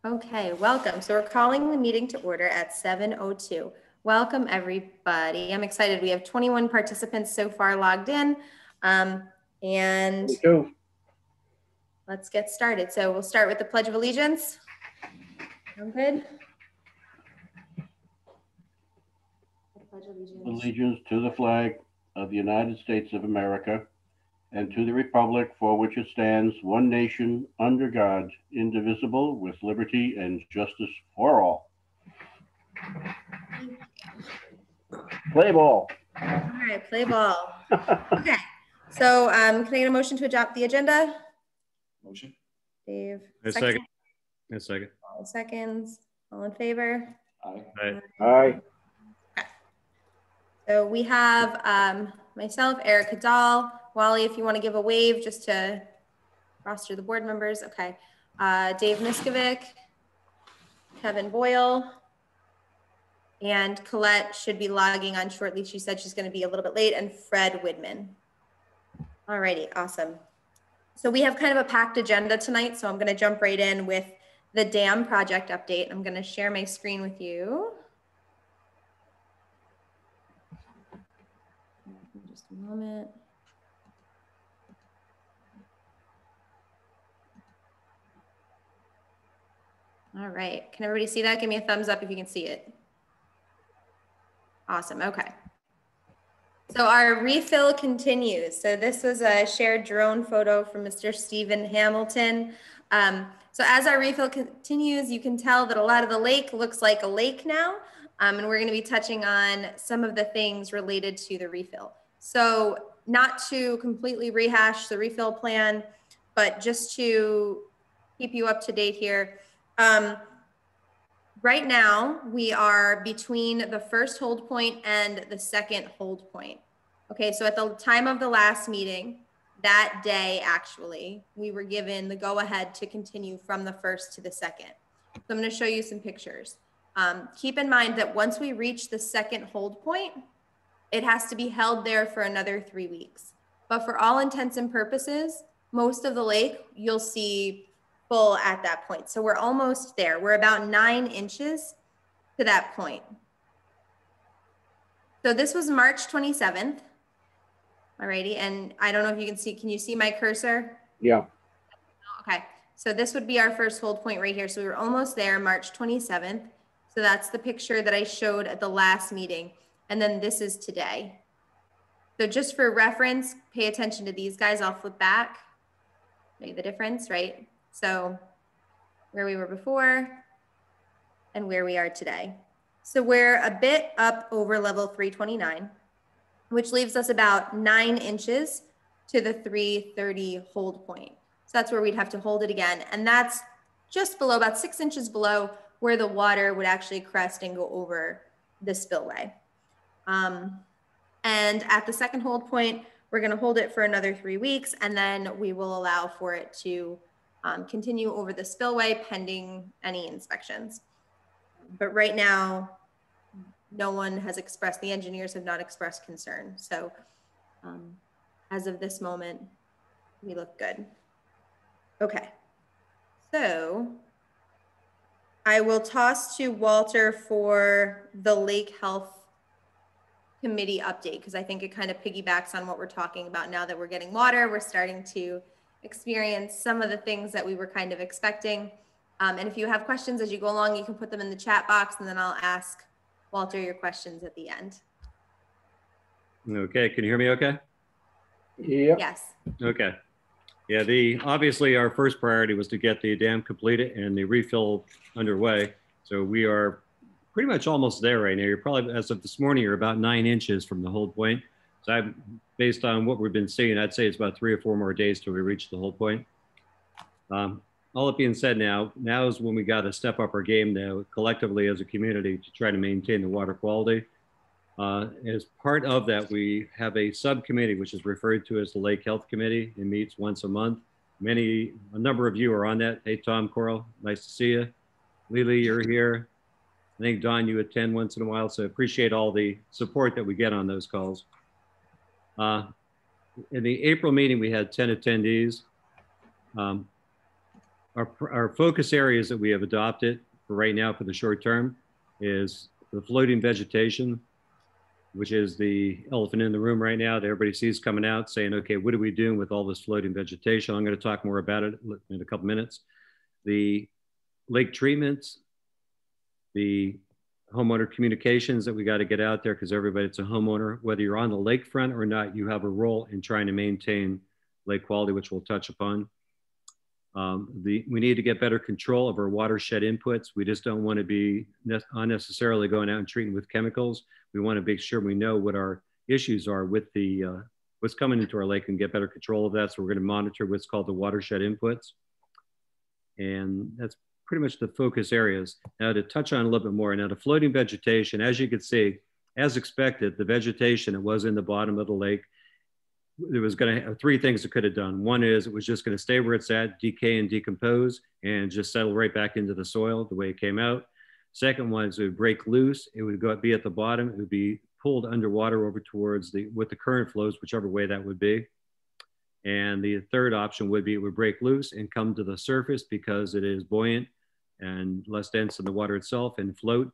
Okay, welcome. So we're calling the meeting to order at 7:02. Welcome, everybody. I'm excited. We have 21 participants so far logged in. And let's get started. So we'll start with the Pledge of Allegiance. Sound good? Pledge allegiance to the flag of the United States of America and to the republic for which it stands, one nation, under God, indivisible, with liberty and justice for all. Play ball. All right, play ball. Okay, so can I get a motion to adopt the agenda? Motion. Dave. A second. A second. All seconds. All in favor? Aye. Aye. Aye. Okay. So we have myself, Erica Dahl, Wally, if you want to give a wave just to roster the board members. Okay. Dave Miskovic, Kevin Boyle, and Colette should be logging on shortly. She said she's going to be a little bit late, and Fred Widman. All righty, awesome. So we have kind of a packed agenda tonight, so I'm going to jump right in with the dam project update. I'm going to share my screen with you. Just a moment. All right, can everybody see that? Give me a thumbs up if you can see it. Awesome, okay. So our refill continues. So this was a shared drone photo from Mr. Stephen Hamilton. So as our refill continues, you can tell that a lot of the lake looks like a lake now. And we're gonna be touching on some of the things related to the refill. So not to completely rehash the refill plan, but just to keep you up to date here. Right now, we are between the first hold point and the second hold point. Okay, so at the time of the last meeting, that day actually, we were given the go-ahead to continue from the first to the second. So I'm going to show you some pictures. Keep in mind that once we reach the second hold point, it has to be held there for another 3 weeks. But for all intents and purposes, most of the lake you'll see full at that point. So we're almost there. We're about 9 inches to that point. So this was March 27th. Alrighty, and I don't know if you can you see my cursor? Yeah. Okay, so this would be our first hold point right here. So we were almost there, March 27th. So that's the picture that I showed at the last meeting. And then this is today. So just for reference, pay attention to these guys. I'll flip back. Show you the difference, right? So where we were before and where we are today. So we're a bit up over level 329, which leaves us about 9 inches to the 330 hold point. So that's where we'd have to hold it again. And that's just below, about 6 inches below where the water would actually crest and go over the spillway. And at the second hold point, we're gonna hold it for another 3 weeks, and then we will allow for it to continue over the spillway pending any inspections. But right now, no one has expressed, the engineers have not expressed concern. So as of this moment, we look good. Okay, so I will toss to Walter for the Lake Health Committee update, because I think it kind of piggybacks on what we're talking about now that we're getting water. We're starting to experience some of the things that we were kind of expecting. And if you have questions as you go along, you can put them in the chat box, and then I'll ask Walter your questions at the end. Okay, can you hear me okay? Yep. Yes. Okay. Yeah, obviously our first priority was to get the dam completed and the refill underway. So we are pretty much almost there right now. You're probably, as of this morning, you're about 9 inches from the hold point. So based on what we've been seeing, I'd say it's about 3 or 4 more days till we reach the hold point. All that being said, now is when we got to step up our game now collectively as a community to try to maintain the water quality. As part of that, we have a subcommittee, which is referred to as the Lake Health Committee. It meets once a month. A number of you are on that. Hey, Tom, Coral, nice to see you. Lily, you're here. I think, Don, you attend once in a while, so appreciate all the support that we get on those calls. In the April meeting, we had 10 attendees. our focus areas that we have adopted for right now for the short term is the floating vegetation, which is the elephant in the room right now that everybody sees coming out saying, okay, what are we doing with all this floating vegetation? I'm going to talk more about it in a couple minutes. The lake treatments, the homeowner communications that we got to get out there because everybody, it's a homeowner, whether you're on the lakefront or not, you have a role in trying to maintain lake quality, which we'll touch upon. We need to get better control of our watershed inputs. We just don't want to be unnecessarily going out and treating with chemicals. We want to make sure we know what our issues are with the what's coming into our lake and get better control of that. So we're going to monitor what's called the watershed inputs. And that's pretty much the focus areas. Now to touch on a little bit more, now the floating vegetation, as you can see, as expected, the vegetation that was in the bottom of the lake, there was going to have three things it could have done. One is it was just going to stay where it's at, decay and decompose, and just settle right back into the soil the way it came out. Second one is it would break loose. It would be at the bottom. It would be pulled underwater over towards with the current flows, whichever way that would be. And the third option would be it would break loose and come to the surface because it is buoyant and less dense than the water itself and float.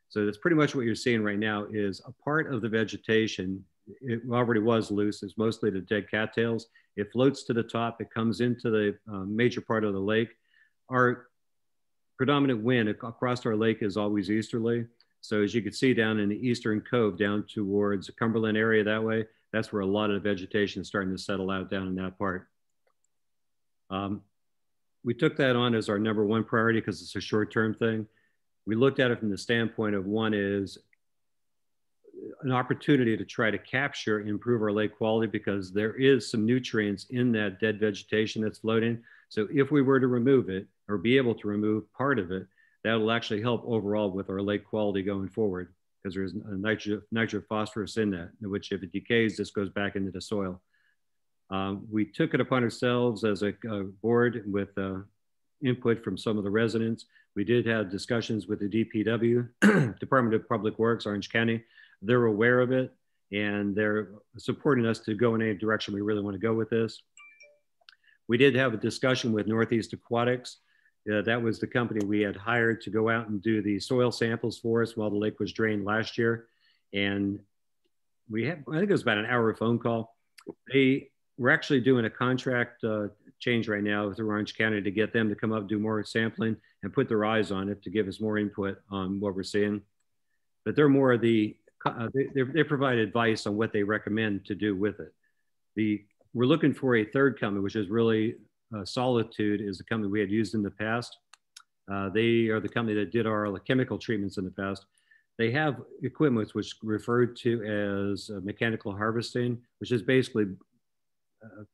So that's pretty much what you're seeing right now is a part of the vegetation. It already was loose. It's mostly the dead cattails. It floats to the top. It comes into the major part of the lake. Our predominant wind across our lake is always easterly. So as you can see down in the eastern cove down towards the Cumberland area that way, that's where a lot of the vegetation is starting to settle out down in that part. We took that on as our number one priority because it's a short-term thing. We looked at it from the standpoint of one is an opportunity to try to capture and improve our lake quality because there is some nutrients in that dead vegetation that's floating. So if we were to remove it or be able to remove part of it, that will actually help overall with our lake quality going forward because there's a nitrogen phosphorus in that, which if it decays, this goes back into the soil. We took it upon ourselves as a board with input from some of the residents. We did have discussions with the DPW, Department of Public Works, Orange County. They're aware of it and they're supporting us to go in any direction we really want to go with this. We did have a discussion with Northeast Aquatics. That was the company we had hired to go out and do the soil samples for us while the lake was drained last year. And we had, I think it was about an hour phone call. We're actually doing a contract change right now through Orange County to get them to come up, do more sampling and put their eyes on it to give us more input on what we're seeing. But they're more of the, they provide advice on what they recommend to do with it. We're looking for a third company, which is really Solitude is the company we had used in the past. They are the company that did our chemical treatments in the past. They have equipment which referred to as mechanical harvesting, which is basically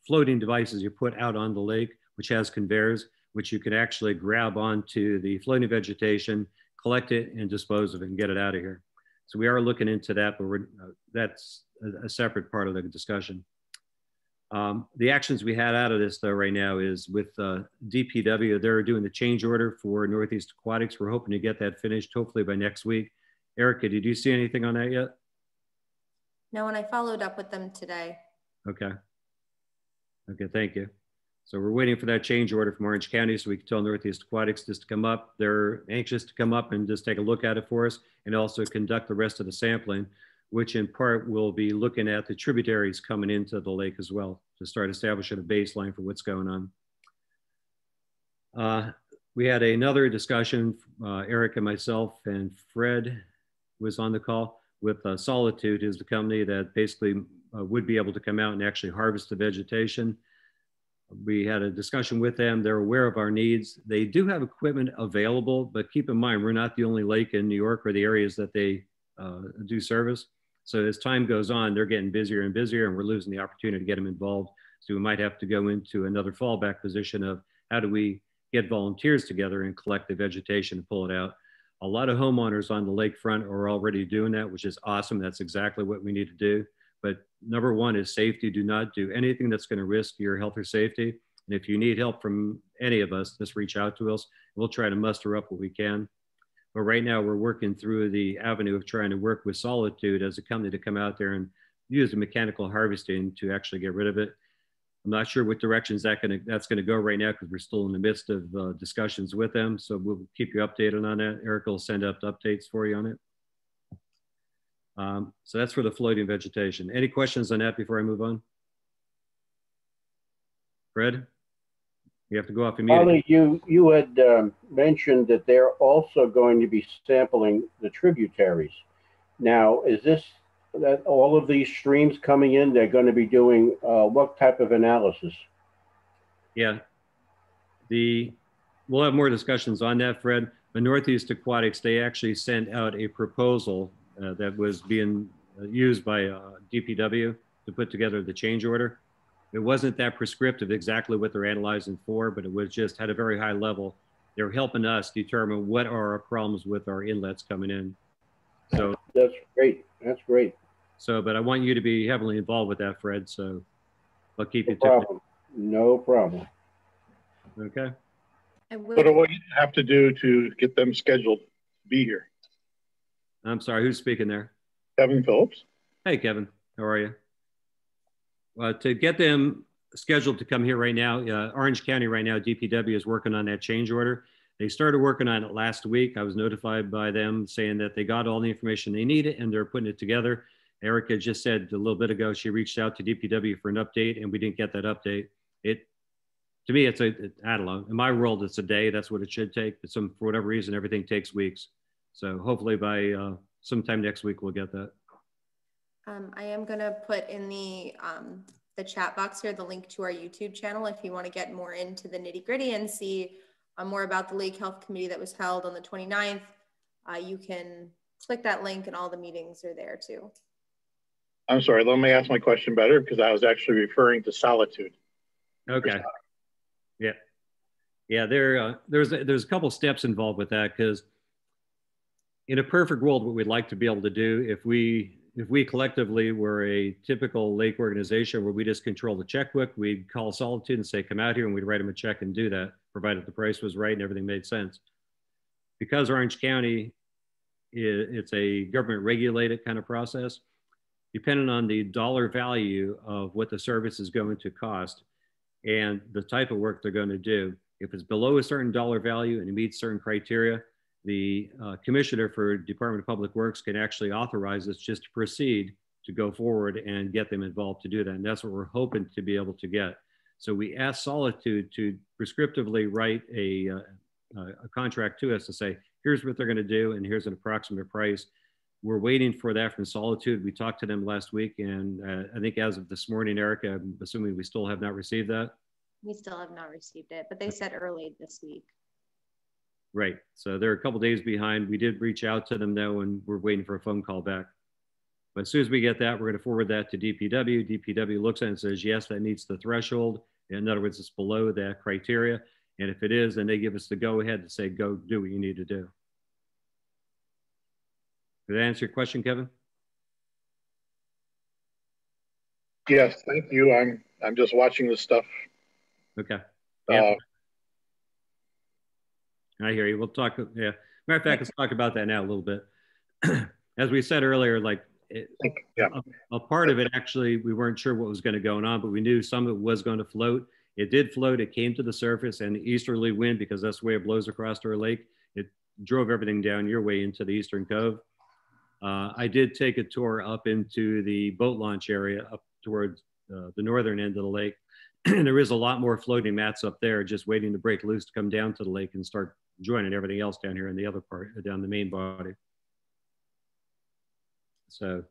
floating devices you put out on the lake, which has conveyors, which you can actually grab onto the floating vegetation, collect it and dispose of it and get it out of here. So we are looking into that, but that's a separate part of the discussion. The actions we had out of this though right now is with DPW, they're doing the change order for Northeast Aquatics. We're hoping to get that finished hopefully by next week. Erica, did you see anything on that yet? No, and I followed up with them today. Okay. Okay, thank you. So we're waiting for that change order from Orange County so we can tell Northeast Aquatics just to come up. They're anxious to come up and just take a look at it for us and also conduct the rest of the sampling, which in part will be looking at the tributaries coming into the lake as well to start establishing a baseline for what's going on. We had another discussion, Eric and myself and Fred was on the call with Solitude, is the company that basically would be able to come out and actually harvest the vegetation. We had a discussion with them. They're aware of our needs. They do have equipment available, but keep in mind, we're not the only lake in New York or the areas that they do service. So as time goes on, they're getting busier and busier and we're losing the opportunity to get them involved. So we might have to go into another fallback position of how do we get volunteers together and collect the vegetation and pull it out. A lot of homeowners on the lakefront are already doing that, which is awesome. That's exactly what we need to do. But number one is safety. Do not do anything that's going to risk your health or safety. And if you need help from any of us, just reach out to us. We'll try to muster up what we can. But right now we're working through the avenue of trying to work with Solitude as a company to come out there and use the mechanical harvesting to actually get rid of it. I'm not sure what directions that's gonna go right now because we're still in the midst of discussions with them. So we'll keep you updated on that. Erica will send up updates for you on it. So that's for the floating vegetation. Any questions on that before I move on? Fred, you have to go off immediately. Holly, you had mentioned that they're also going to be sampling the tributaries. Now, is this that all of these streams coming in, they're going to be doing what type of analysis? Yeah, we'll have more discussions on that, Fred. The Northeast Aquatics, they actually sent out a proposal that was being used by DPW to put together the change order. It wasn't that prescriptive exactly what they're analyzing for, but it was just at a very high level. They're helping us determine what are our problems with our inlets coming in. So that's great. That's great. So, but I want you to be heavily involved with that, Fred. So I'll keep you tuned. No problem. Okay. What do we have to do to get them scheduled to be here? I'm sorry, who's speaking there? Kevin Phillips. Hey, Kevin, how are you? To get them scheduled to come here right now, Orange County right now, DPW is working on that change order. They started working on it last week. I was notified by them saying that they got all the information they needed and they're putting it together. Erica just said a little bit ago, she reached out to DPW for an update and we didn't get that update. To me, I don't know, in my world, it's a day, that's what it should take. But for whatever reason, everything takes weeks. So hopefully by sometime next week, we'll get that. I am gonna put in the chat box here, the link to our YouTube channel. If you wanna get more into the nitty gritty and see more about the Lake Health Committee that was held on the 29th, you can click that link and all the meetings are there too. I'm sorry, let me ask my question better because I was actually referring to solitude. Okay. Yeah. Yeah, there's a couple steps involved with that because in a perfect world, what we'd like to be able to do if we collectively were a typical lake organization where we just control the checkbook, we'd call Solitude and say, come out here, and we'd write them a check and do that, provided the price was right and everything made sense. Because Orange County, it's a government regulated kind of process, depending on the dollar value of what the service is going to cost and the type of work they're going to do. If it's below a certain dollar value and it meets certain criteria, the commissioner for Department of Public Works can actually authorize us just to proceed to go forward and get them involved to do that. And that's what we're hoping to be able to get. So we asked Solitude to prescriptively write a contract to us to say, here's what they're going to do and here's an approximate price. We're waiting for that from Solitude. We talked to them last week, and I think as of this morning, Erica, I'm assuming we still have not received that. We still have not received it, but they said early this week. Right. So they're a couple days behind. We did reach out to them though, and we're waiting for a phone call back. But as soon as we get that, we're going to forward that to DPW. DPW looks at it and says, yes, that meets the threshold. In other words, it's below that criteria. And if it is, then they give us the go ahead to say, go do what you need to do. Did that answer your question, Kevin? Yes, thank you. I'm just watching this stuff. Okay. Yeah. I hear you. We'll talk. Yeah. Matter of fact, let's talk about that now a little bit. As we said earlier, like a part of it, actually, we weren't sure what was going to go on, but we knew some of it was going to float. It did float. It came to the surface, and the easterly wind, because that's the way it blows across our lake, it drove everything down your way into the Eastern Cove. I did take a tour up into the boat launch area up towards the northern end of the lake. There is a lot more floating mats up there just waiting to break loose to come down to the lake and start joining everything else down here in the other part, down the main body. So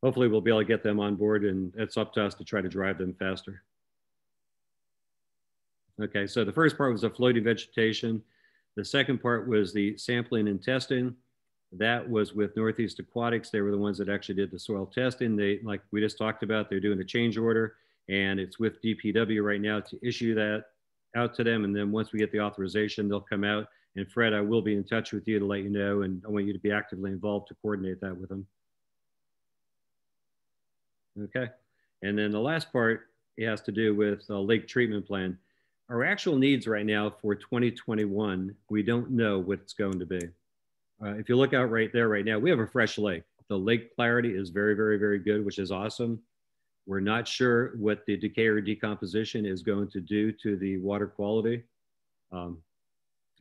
hopefully we'll be able to get them on board, and it's up to us to try to drive them faster. Okay, so the first part was the floating vegetation. The second part was the sampling and testing. That was with Northeast Aquatics. They were the ones that actually did the soil testing. They, like we just talked about, they're doing a change order, and it's with DPW right now to issue that out to them. And then once we get the authorization, they'll come out. And Fred, I will be in touch with you to let you know, and I want you to be actively involved to coordinate that with them. Okay. And then the last part, it has to do with the lake treatment plan. Our actual needs right now for 2021, we don't know what it's going to be. If you look out right there right now, we have a fresh lake. The lake clarity is very, very, very good, which is awesome. We're not sure what the decay or decomposition is going to do to the water quality.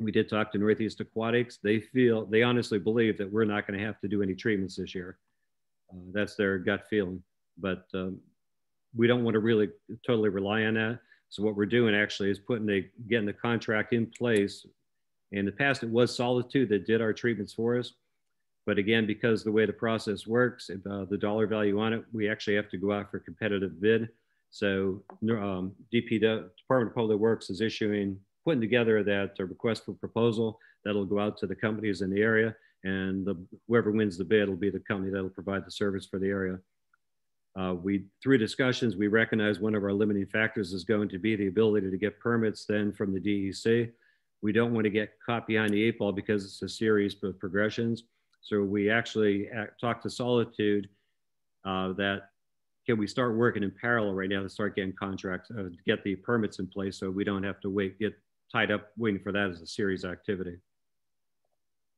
We did talk to Northeast Aquatics. They honestly believe that we're not going to have to do any treatments this year. That's their gut feeling, but we don't want to really totally rely on that. So what we're doing actually is getting the contract in place. In the past, it was Solitude that did our treatments for us. But again, because the way the process works, the dollar value on it, we actually have to go out for competitive bid. So Department of Public Works is putting together that request for proposal that'll go out to the companies in the area, and whoever wins the bid will be the company that'll provide the service for the area. Through discussions, we recognize one of our limiting factors is going to be the ability to get permits then from the DEC. We don't want to get caught behind the 8 ball because it's a series of progressions. So we actually talked to Solitude that can we start working in parallel right now to start getting contracts, to get the permits in place so we don't have to get tied up waiting for that as a series activity.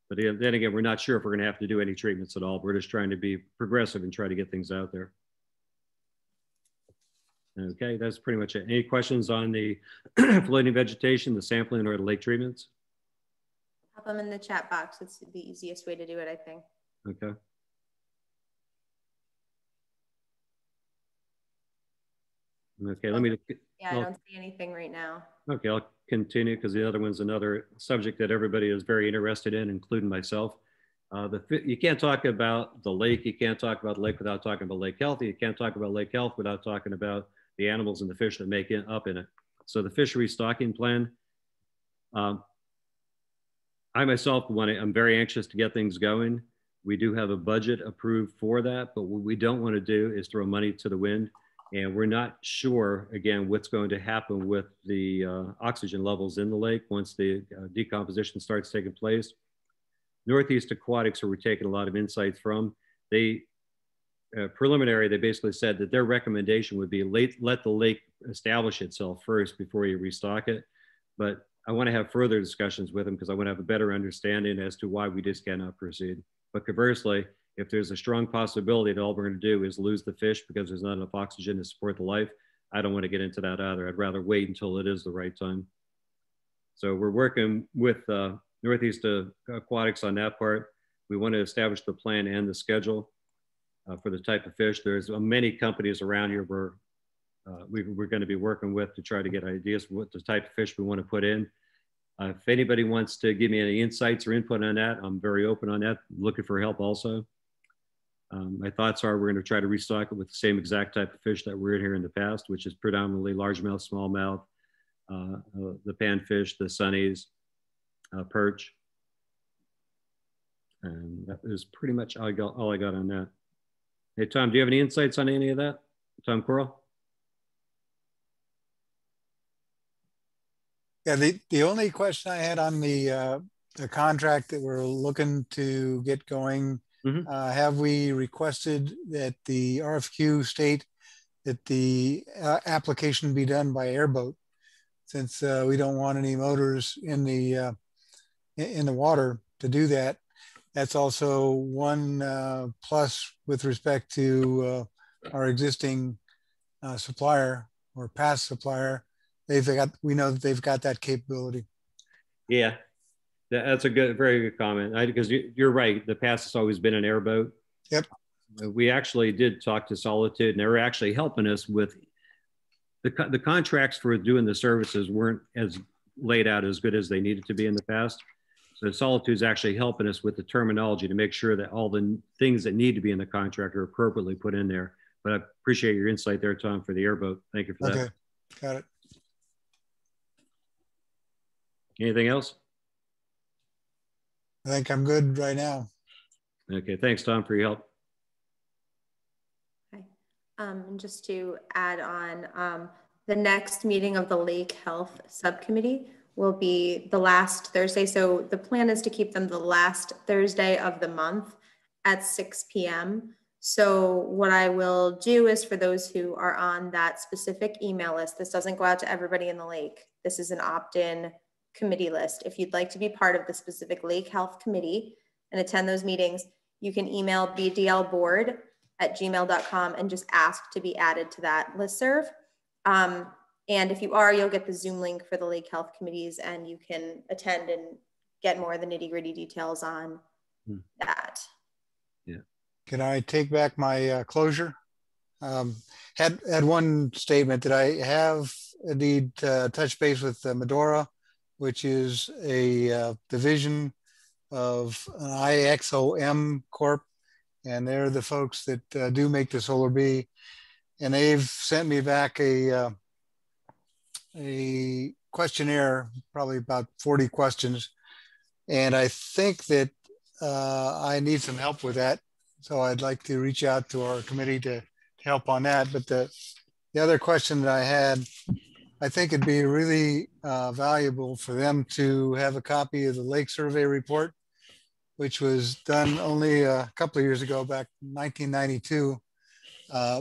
But then again, we're not sure if we're going to have to do any treatments at all. We're just trying to be progressive and try to get things out there. Okay, that's pretty much it. Any questions on the floating vegetation, the sampling, or the lake treatments? Pop them in the chat box. It's the easiest way to do it, I think. Okay. Okay, let me. Yeah, I don't see anything right now. Okay, I'll continue because the other one's another subject that everybody is very interested in, including myself. You can't talk about the lake. You can't talk about the lake without talking about lake health. You can't talk about lake health without talking about the animals and the fish that make it up in it. So the fishery stocking plan, I myself I'm very anxious to get things going. We do have a budget approved for that, but what we don't want to do is throw money to the wind. And we're not sure, again, what's going to happen with the oxygen levels in the lake once the decomposition starts taking place. Northeast Aquatics, who we're taking a lot of insights from, preliminary, they basically said that their recommendation would be let the lake establish itself first before you restock it. But I want to have further discussions with them because I want to have a better understanding as to why we just cannot proceed. But conversely, if there's a strong possibility that all we're going to do is lose the fish because there's not enough oxygen to support the life, I don't want to get into that either. I'd rather wait until it is the right time. So we're working with Northeast Aquatics on that part. We want to establish the plan and the schedule for the type of fish. There's many companies around here we're going to be working with to try to get ideas for what the type of fish we want to put in. If anybody wants to give me any insights or input on that, I'm very open on that. I'm looking for help also. My thoughts are we're going to try to restock it with the same exact type of fish that we're in here in the past, which is predominantly largemouth, smallmouth, the panfish, the sunnies, perch. And that is pretty much all I got on that. Hey, Tom, do you have any insights on any of that? Tom Coral? Yeah, the only question I had on the contract that we're looking to get going, have we requested that the RFQ state that the application be done by airboat, since we don't want any motors in the water to do that. That's also one plus with respect to our existing supplier or past supplier. We know that they've got that capability. Yeah, that's a very good comment. Because you're right, the past has always been an airboat. Yep. We actually did talk to Solitude, and they were actually helping us with the contracts for doing the services weren't as laid out as good as they needed to be in the past. So Solitude's actually helping us with the terminology to make sure that all the things that need to be in the contract are appropriately put in there. But I appreciate your insight there, Tom, for the airboat. Thank you for that. Okay, got it. Anything else? I think I'm good right now. Okay, thanks, Tom, for your help. Okay. And just to add on, the next meeting of the Lake Health Subcommittee will be the last Thursday. So the plan is to keep them the last Thursday of the month at 6 p.m. So what I will do is, for those who are on that specific email list, this doesn't go out to everybody in the lake. This is an opt-in committee list. If you'd like to be part of the specific Lake Health Committee and attend those meetings, you can email bdlboard lifeguards@gmail.com and just ask to be added to that listserv. And if you are, you'll get the Zoom link for the lake health committees, and you can attend and get more of the nitty-gritty details on that. Yeah. Can I take back my closure? Had one statement that I have indeed touch base with Medora, which is a division of an IXOM Corp, and they're the folks that do make the Solar Bee, and they've sent me back a questionnaire, probably about 40 questions, and I think that I need some help with that. So I'd like to reach out to our committee to help on that. But the other question that I had, I think it'd be really valuable for them to have a copy of the lake survey report, which was done only a couple of years ago, back in 1992,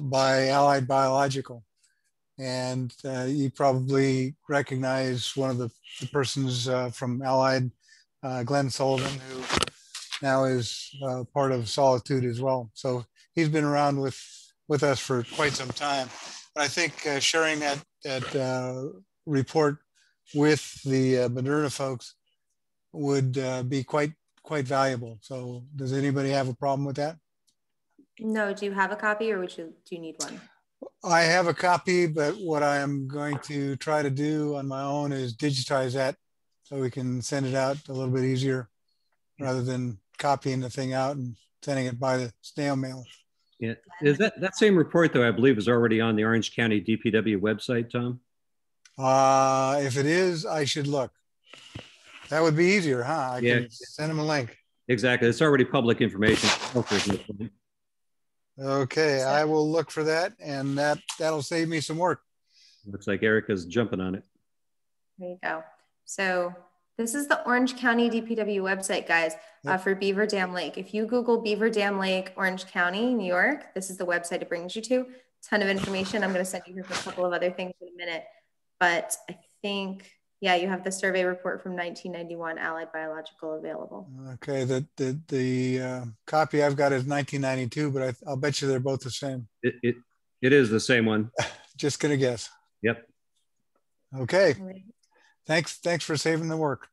by Allied Biological. And you probably recognize one of the persons from Allied, Glenn Sullivan, who now is part of Solitude as well. So he's been around with us for quite some time. But I think sharing that report with the Moderna folks would be quite valuable. So does anybody have a problem with that? No, do you have a copy, or do you need one? I have a copy, but what I am going to try to do on my own is digitize that so we can send it out a little bit easier rather than copying the thing out and sending it by the snail mail. Yeah, is that same report though? I believe is already on the Orange County DPW website, Tom. If it is, I should look. That would be easier, huh? I can send them a link. Exactly, it's already public information. Okay, I will look for that, and that'll save me some work. Looks like Erica's jumping on it. There you go. So this is the Orange County DPW website, guys, for Beaver Dam Lake. If you Google Beaver Dam Lake, Orange County, New York, this is the website it brings you to. Ton of information. I'm going to send you here for a couple of other things in a minute. But I think, yeah, you have the survey report from 1991, Allied Biological, available. Okay, the copy I've got is 1992, but I'll bet you they're both the same. It is the same one. Just gonna guess. Yep. Okay. Thanks for saving the work.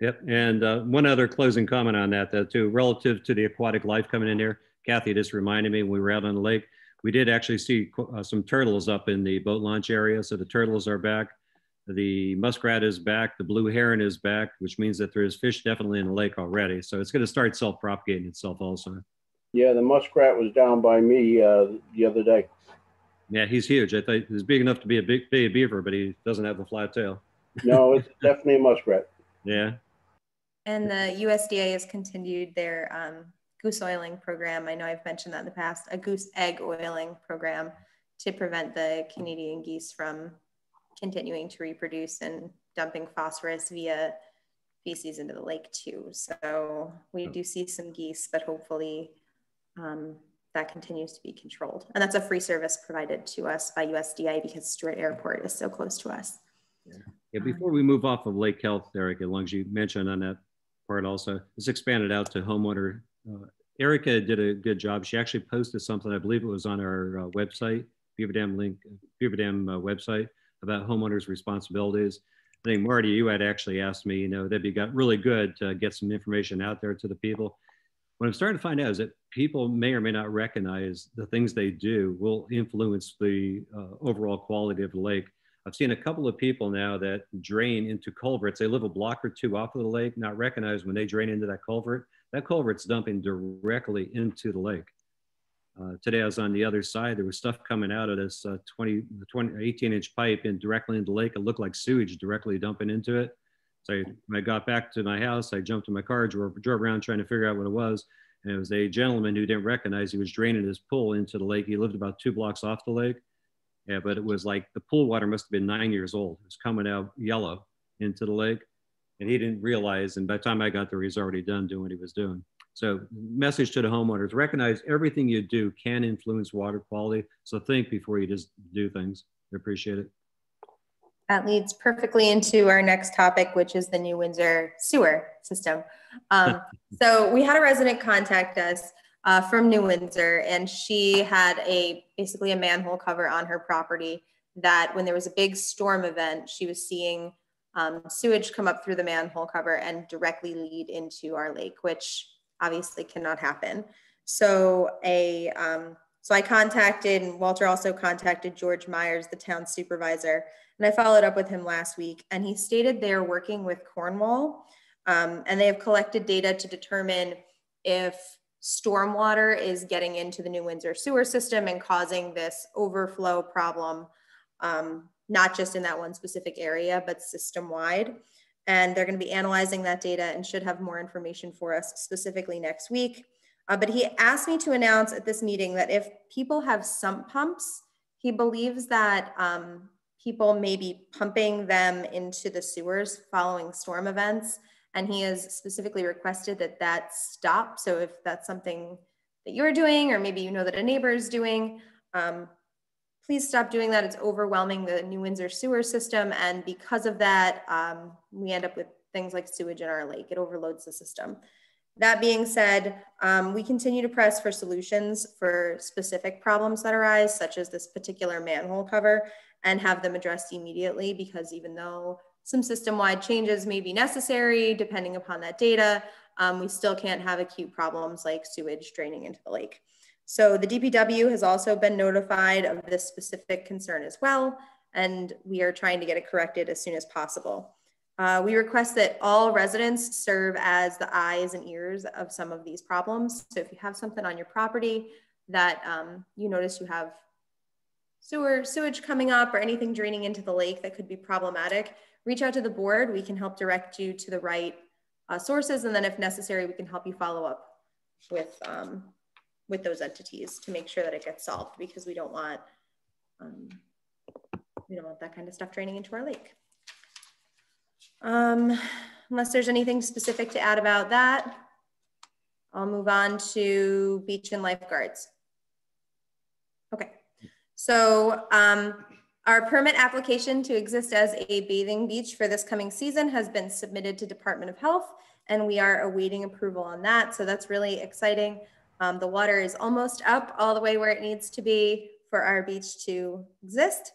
Yep. And one other closing comment on that, though, too, relative to the aquatic life coming in there. Kathy just reminded me when we were out on the lake, we did actually see some turtles up in the boat launch area. So the turtles are back. The muskrat is back. The blue heron is back, which means that there's fish definitely in the lake already. So it's going to start self-propagating itself also. Yeah, the muskrat was down by me the other day. Yeah, he's huge. I thought he's big enough to be a big beaver, but he doesn't have a flat tail. No, it's definitely a muskrat. Yeah. And the USDA has continued their goose oiling program. I know I've mentioned that in the past, a goose egg oiling program to prevent the Canadian geese from continuing to reproduce and dumping phosphorus via feces into the lake too. So we do see some geese, but hopefully that continues to be controlled. And that's a free service provided to us by USDA because Stewart Airport is so close to us. Yeah, before we move off of lake health, Erica, as long as you mentioned on that part also, it's expanded out to homeowner. Erica did a good job. She actually posted something, I believe it was on our website, Beaver Dam website, about homeowners' responsibilities. I think, Marty, you had actually asked me, that'd be really good to get some information out there to the people. What I'm starting to find out is that people may or may not recognize the things they do will influence the overall quality of the lake. I've seen a couple of people now that drain into culverts. They live a block or two off of the lake, not recognize when they drain into that culvert's dumping directly into the lake. Today I was on the other side. There was stuff coming out of this 18-inch pipe and directly into the lake. It looked like sewage directly dumping into it. So when I got back to my house, I jumped in my car, drove around trying to figure out what it was. And it was a gentleman who didn't recognize he was draining his pool into the lake. He lived about 2 blocks off the lake. Yeah, but it was like the pool water must have been 9 years old. It was coming out yellow into the lake. And he didn't realize, and by the time I got there, he's already done doing what he was doing. So message to the homeowners, recognize everything you do can influence water quality. So think before you just do things. I appreciate it. That leads perfectly into our next topic, which is the new Windsor sewer system. So we had a resident contact us from New Windsor, and she had basically a manhole cover on her property that when there was a big storm event, she was seeing sewage come up through the manhole cover and directly lead into our lake, which obviously cannot happen. So I contacted, and Walter also contacted George Myers, the town supervisor, and I followed up with him last week, and he stated they're working with Cornwall, and they have collected data to determine if stormwater is getting into the New Windsor sewer system and causing this overflow problem, not just in that one specific area, but system-wide. And they're going to be analyzing that data and should have more information for us specifically next week. But he asked me to announce at this meeting that if people have sump pumps, he believes that people may be pumping them into the sewers following storm events. And he has specifically requested that that stop. So if that's something that you're doing, or maybe you know that a neighbor is doing, please stop doing that. It's overwhelming the New Windsor sewer system. And because of that, we end up with things like sewage in our lake. It overloads the system. That being said, we continue to press for solutions for specific problems that arise, such as this particular manhole cover, and have them addressed immediately, because even though some system-wide changes may be necessary, depending upon that data, we still can't have acute problems like sewage draining into the lake. So the DPW has also been notified of this specific concern as well, and we are trying to get it corrected as soon as possible. We request that all residents serve as the eyes and ears of some of these problems. So if you have something on your property that you notice you have sewage coming up or anything draining into the lake that could be problematic, reach out to the board. We can help direct you to the right sources. And then if necessary, we can help you follow up with those entities to make sure that it gets solved, because we don't want that kind of stuff draining into our lake. Unless there's anything specific to add about that, I'll move on to beach and lifeguards. Okay, so our permit application to exist as a bathing beach for this coming season has been submitted to Department of Health, and we are awaiting approval on that. So that's really exciting. The water is almost up all the way where it needs to be for our beach to exist.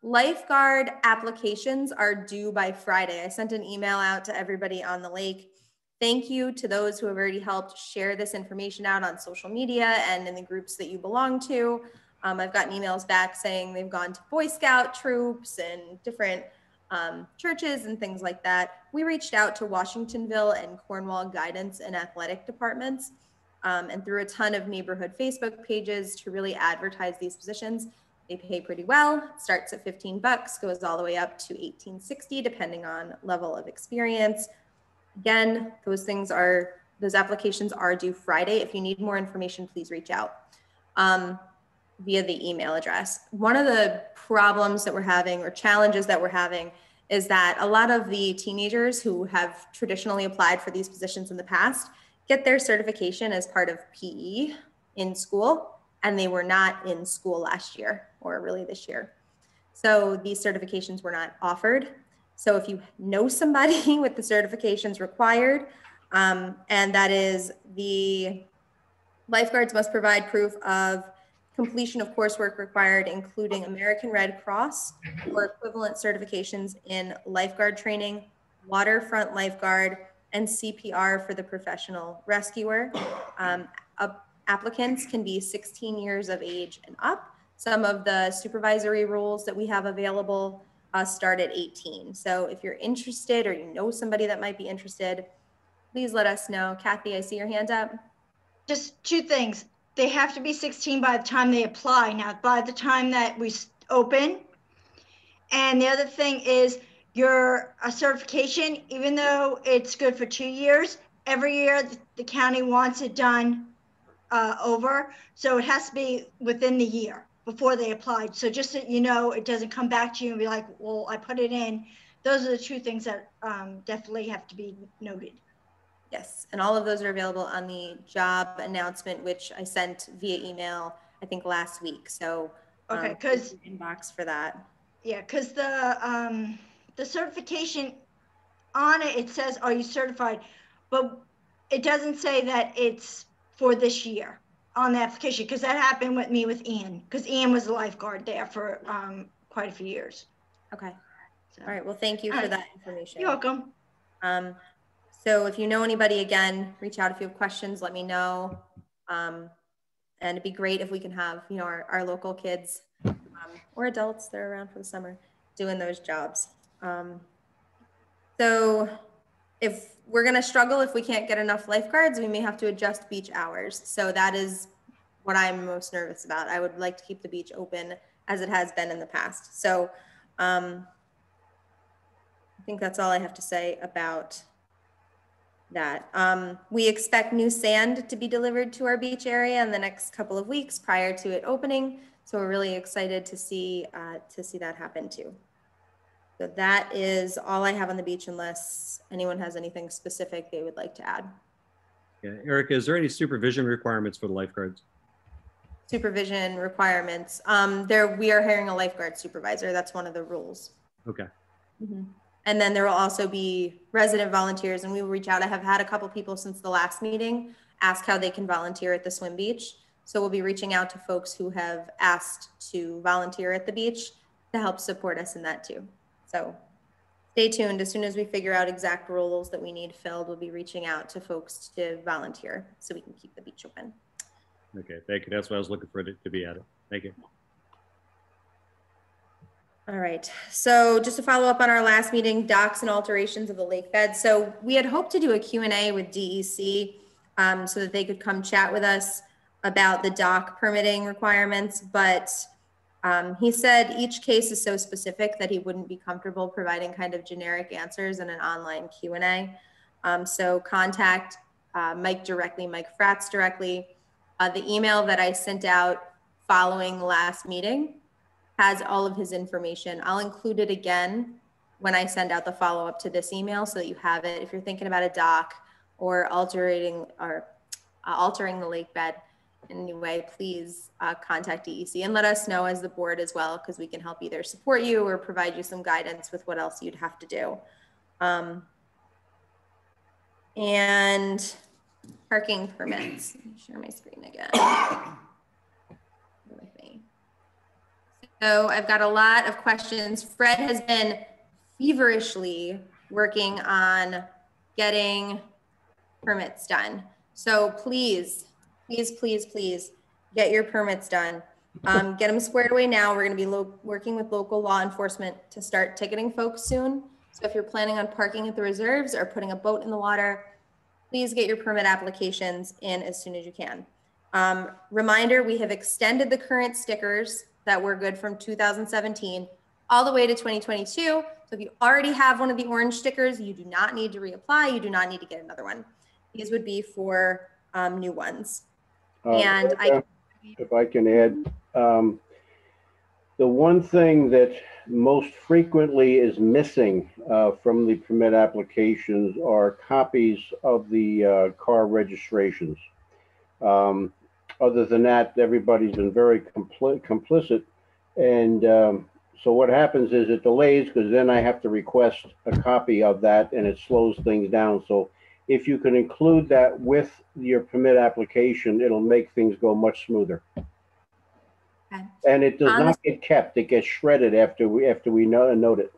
Lifeguard applications are due by Friday. I sent an email out to everybody on the lake. Thank you to those who have already helped share this information out on social media and in the groups that you belong to. I've gotten emails back saying they've gone to Boy Scout troops and different churches and things like that. We reached out to Washingtonville and Cornwall guidance and athletic departments, and through a ton of neighborhood Facebook pages to really advertise these positions. They pay pretty well. It starts at $15, goes all the way up to $18.60, depending on level of experience. Again, those applications are due Friday. If you need more information, please reach out via the email address. One of the problems that we're having, or challenges that we're having, is that a lot of the teenagers who have traditionally applied for these positions in the past get their certification as part of PE in school, and they were not in school last year, or really this year. So these certifications were not offered. So if you know somebody with the certifications required, and that is the lifeguards must provide proof of completion of coursework required, including American Red Cross or equivalent certifications in lifeguard training, waterfront lifeguard, and CPR for the professional rescuer. Applicants can be 16 years of age and up. Some of the supervisory roles that we have available start at 18. So if you're interested, or you know somebody that might be interested, please let us know. Kathy, I see your hand up. Just two things. They have to be 16 by the time they apply, not by the time that we open. And the other thing is your certification, even though it's good for 2 years, every year the county wants it done over. So it has to be within the year before they applied. So just so you know, it doesn't come back to you and be like, well, I put it in. Those are the two things that definitely have to be noted. Yes, and all of those are available on the job announcement, which I sent via email, I think last week. So okay, because inbox for that. Yeah, because the certification on it, it says, are you certified? But it doesn't say that it's for this year on the application, because that happened with me with Ian, because Ian was a lifeguard there for quite a few years. Okay. So. All right. Well, thank you for that information. You're welcome. So if you know anybody, again, reach out if you have questions, let me know. And it'd be great if we can have, you know, our local kids or adults that are around for the summer doing those jobs. So if we're going to struggle, if we can't get enough lifeguards, we may have to adjust beach hours. So that is what I'm most nervous about. I would like to keep the beach open as it has been in the past. So I think that's all I have to say about that. We expect new sand to be delivered to our beach area in the next couple of weeks prior to it opening. So we're really excited to see that happen too. So that is all I have on the beach, unless anyone has anything specific they would like to add. Yeah, Erica, is there any supervision requirements for the lifeguards? Supervision requirements. We are hiring a lifeguard supervisor. That's one of the rules. Okay. Mm-hmm. And then there will also be resident volunteers, and we will reach out. I have had a couple people since the last meeting ask how they can volunteer at the swim beach. So we'll be reaching out to folks who have asked to volunteer at the beach to help support us in that too. So stay tuned. As soon as we figure out exact roles that we need filled, we'll be reaching out to folks to volunteer so we can keep the beach open. Okay, thank you. That's what I was looking for to be added. Thank you. All right, so just to follow up on our last meeting, docks and alterations of the lake bed. So we had hoped to do a Q&A with DEC so that they could come chat with us about the dock permitting requirements, but he said each case is so specific that he wouldn't be comfortable providing kind of generic answers in an online Q&A. So contact Mike directly, Mike Fratz directly. The email that I sent out following the last meeting has all of his information. I'll include it again when I send out the follow-up to this email so that you have it. If you're thinking about a dock or altering the lake bed in any way, please contact DEC and let us know as the board as well, because we can help either support you or provide you some guidance with what else you'd have to do. And parking permits. Let me share my screen again. Bear with me. So I've got a lot of questions. Fred has been feverishly working on getting permits done. So please, please, please, please get your permits done. Get them squared away now. We're going to be working with local law enforcement to start ticketing folks soon. So if you're planning on parking at the reserves or putting a boat in the water, please get your permit applications in as soon as you can. Reminder, we have extended the current stickers that were good from 2017 all the way to 2022. So if you already have one of the orange stickers, you do not need to reapply. You do not need to get another one. These would be for new ones. And if I can add, the one thing that most frequently is missing from the permit applications are copies of the car registrations. Other than that, everybody's been very complicit. And so what happens is it delays, because then I have to request a copy of that and it slows things down. So if you can include that with your permit application, it'll make things go much smoother. Okay. And it does not get kept. It gets shredded after we note it.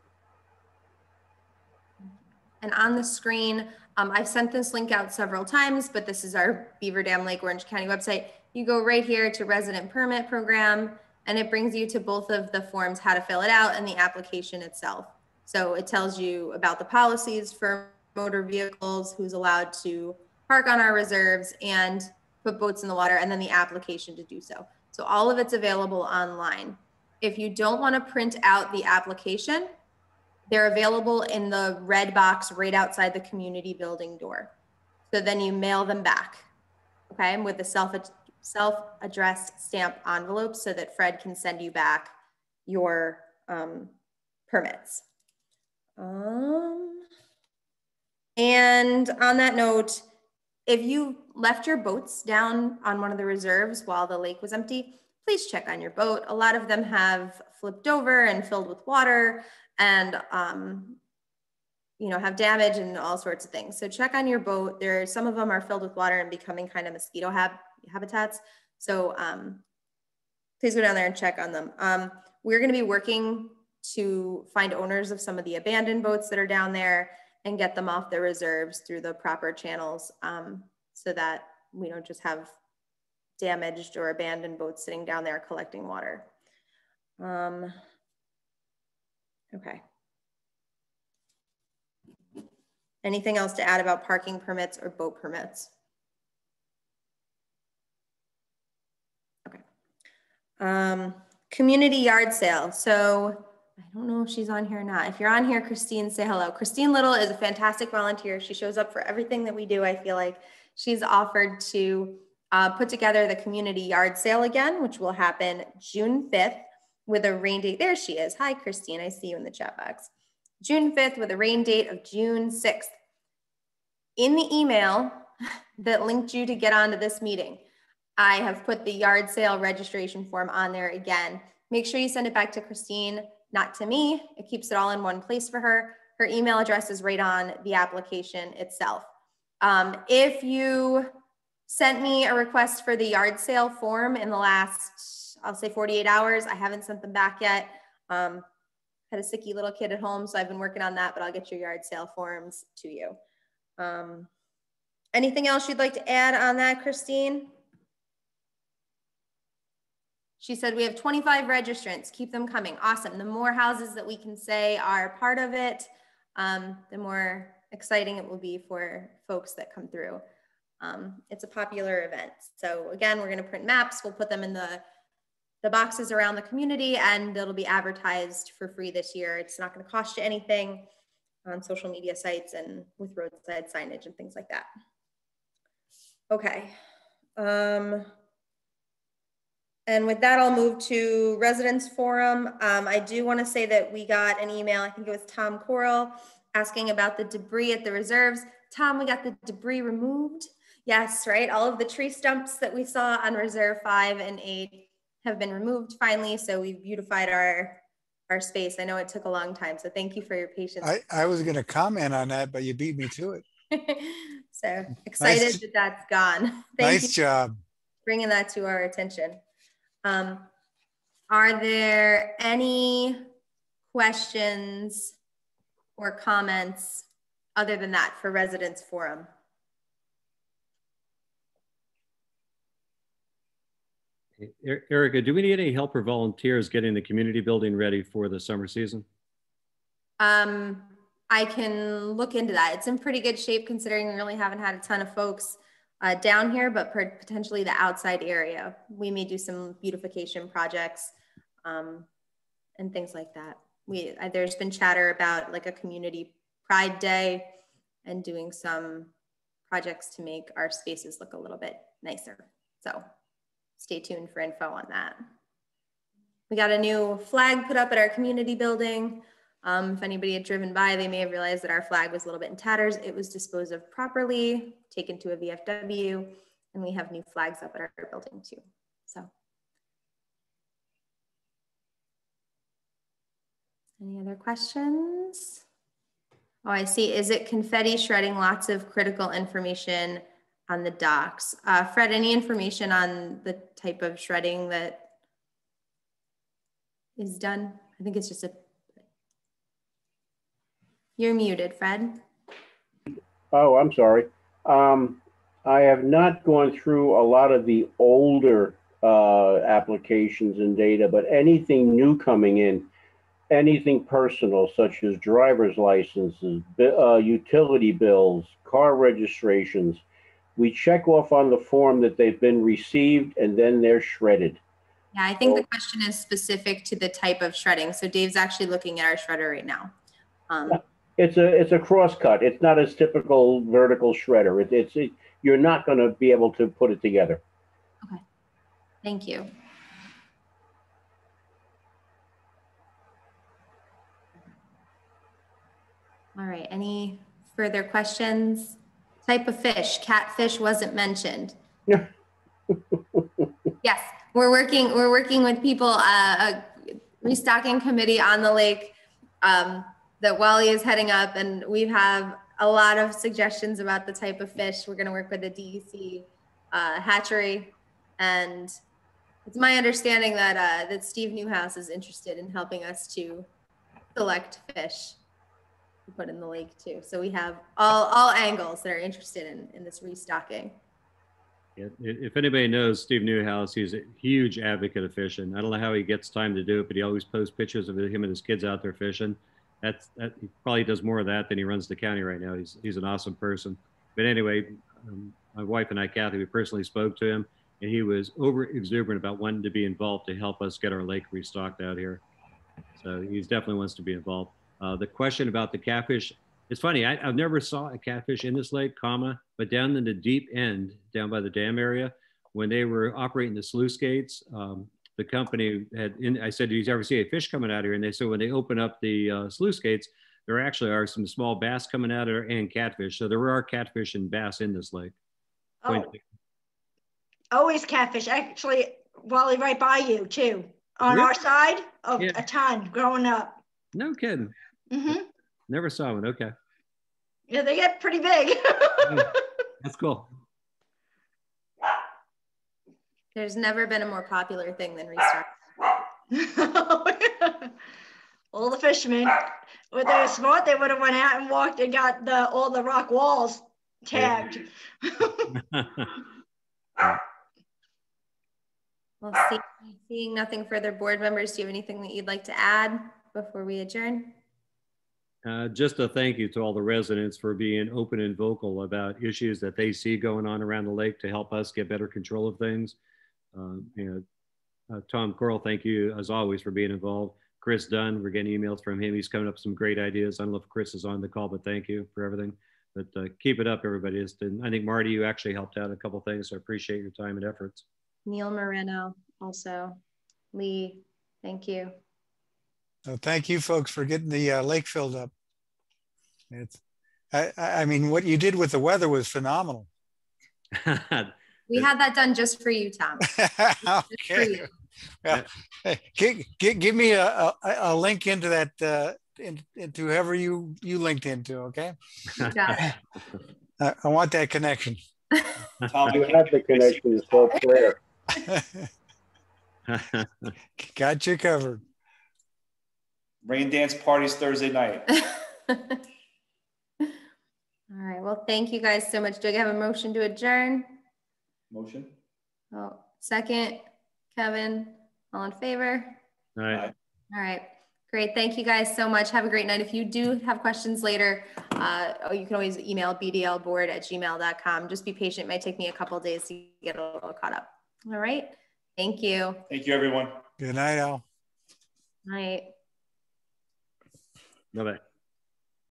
And on the screen, I've sent this link out several times, but this is our Beaver Dam Lake Orange County website. You go right here to resident permit program, and it brings you to both of the forms, how to fill it out, and the application itself. So it tells you about the policies for motor vehicles, who's allowed to park on our reserves and put boats in the water, and then the application to do so. So all of it's available online. If you don't want to print out the application, they're available in the red box right outside the community building door. So then you mail them back, okay, with the self-addressed stamp envelope so that Fred can send you back your permits. And on that note, if you left your boats down on one of the reserves while the lake was empty, please check on your boat. A lot of them have flipped over and filled with water, and you know, have damage and all sorts of things. So check on your boat. Some of them are filled with water and becoming kind of mosquito habitats. So please go down there and check on them. We're going to be working to find owners of some of the abandoned boats that are down there and get them off the reserves through the proper channels, so that we don't just have damaged or abandoned boats sitting down there collecting water. Okay. Anything else to add about parking permits or boat permits? Okay. Community yard sale. So I don't know if she's on here or not. If you're on here, Christine, say hello. Christine Little is a fantastic volunteer. She shows up for everything that we do. I feel like she's offered to put together the community yard sale again, which will happen June 5th with a rain date. There she is. Hi, Christine. I see you in the chat box. June 5th with a rain date of June 6th. In the email that linked you to get onto this meeting, I have put the yard sale registration form on there again. Make sure you send it back to Christine, not to me. It keeps it all in one place for her. Her email address is right on the application itself. If you sent me a request for the yard sale form in the last, I'll say 48 hours, I haven't sent them back yet. Had a sicky little kid at home, so I've been working on that, but I'll get your yard sale forms to you. Anything else you'd like to add on that, Christine? She said, we have 25 registrants, keep them coming. Awesome. The more houses that we can say are part of it, the more exciting it will be for folks that come through. It's a popular event. So again, we're gonna print maps. We'll put them in the boxes around the community, and it'll be advertised for free this year. It's not gonna cost you anything on social media sites and with roadside signage and things like that. Okay. And with that, I'll move to residents forum. I do want to say that we got an email, I think it was Tom Coral, asking about the debris at the reserves. Tom, we got the debris removed. Yes, right. All of the tree stumps that we saw on Reserve 5 and 8 have been removed finally. So we've beautified our space. I know it took a long time, so thank you for your patience. I was going to comment on that, but you beat me to it. So excited that that's gone. Nice job. Bringing that to our attention. Are there any questions or comments other than that for residents forum? Erica, do we need any help or volunteers getting the community building ready for the summer season? I can look into that. It's in pretty good shape considering we really haven't had a ton of folks down here, but potentially the outside area. We may do some beautification projects and things like that. There's been chatter about like a community pride day and doing some projects to make our spaces look a little bit nicer. So stay tuned for info on that. We got a new flag put up at our community building. If anybody had driven by, they may have realized that our flag was a little bit in tatters. It was disposed of properly, taken to a VFW, and we have new flags up at our building too. So, any other questions? Oh, I see. Is it confetti shredding lots of critical information on the docks? Fred, any information on the type of shredding that is done? I think it's just You're muted, Fred. Oh, I'm sorry. I have not gone through a lot of the older applications and data, but anything new coming in, anything personal, such as driver's licenses, utility bills, car registrations, we check off on the form that they've been received and then they're shredded. Yeah, I think the question is specific to the type of shredding. So Dave's actually looking at our shredder right now. It's a cross cut. It's not a typical vertical shredder. You're not going to be able to put it together. Okay, thank you. All right, any further questions? Type of fish, catfish wasn't mentioned. Yeah. Yes, we're working with people, a restocking committee on the lake. that Wally is heading up, and we have a lot of suggestions about the type of fish. We're going to work with the DEC hatchery, and it's my understanding that that Steve Newhouse is interested in helping us to select fish to put in the lake too. So we have all angles that are interested in this restocking. Yeah, if anybody knows Steve Newhouse, he's a huge advocate of fishing. I don't know how he gets time to do it, but he always posts pictures of him and his kids out there fishing. He probably does more of that than he runs the county right now. He's an awesome person. But anyway, my wife and I, Kathy, we personally spoke to him, and he was over exuberant about wanting to be involved to help us get our lake restocked out here. So he definitely wants to be involved. The question about the catfish, it's funny, I've never saw a catfish in this lake, but down in the deep end, down by the dam area, when they were operating the sluice gates, the company I said, do you ever see a fish coming out here? And they said, when they open up the sluice gates, there actually are some small bass coming out of there and catfish. So there are catfish and bass in this lake. Oh, always catfish. Actually, Wally, right by you too. On Really? our side, Yeah. A ton growing up. No kidding. Mm-hmm. Never saw one. Okay. Yeah, they get pretty big. That's cool. There's never been a more popular thing than restocking. All the fishermen, if they were smart, they would have went out and walked and got all the rock walls tagged. Well, seeing nothing further, board members, do you have anything that you'd like to add before we adjourn? Just a thank you to all the residents for being open and vocal about issues that they see going on around the lake to help us get better control of things. Tom Coral, thank you as always for being involved. Chris Dunn, we're getting emails from him. He's coming up with some great ideas. I don't know if Chris is on the call, but thank you for everything. But keep it up, everybody. I think Marty, you actually helped out a couple of things, so I appreciate your time and efforts. Neil Moreno also. Lee, thank you. Thank you folks for getting the lake filled up. I mean, what you did with the weather was phenomenal. We had that done just for you, Tom. Okay. For you. Well, hey, give me a link into that, into whoever you linked into, okay? I want that connection. Tom, you have the connection, so prayer. Got you covered. Rain dance parties Thursday night. All right. Well, thank you guys so much. Do I have a motion to adjourn? Motion. Oh, second. Kevin, all in favor? All right. All right. Great. Thank you guys so much. Have a great night. If you do have questions later, you can always email bdlboard@gmail.com. Just be patient. It might take me a couple of days to get a little caught up. All right. Thank you. Thank you, everyone. Good night, Al. Night. Bye-bye.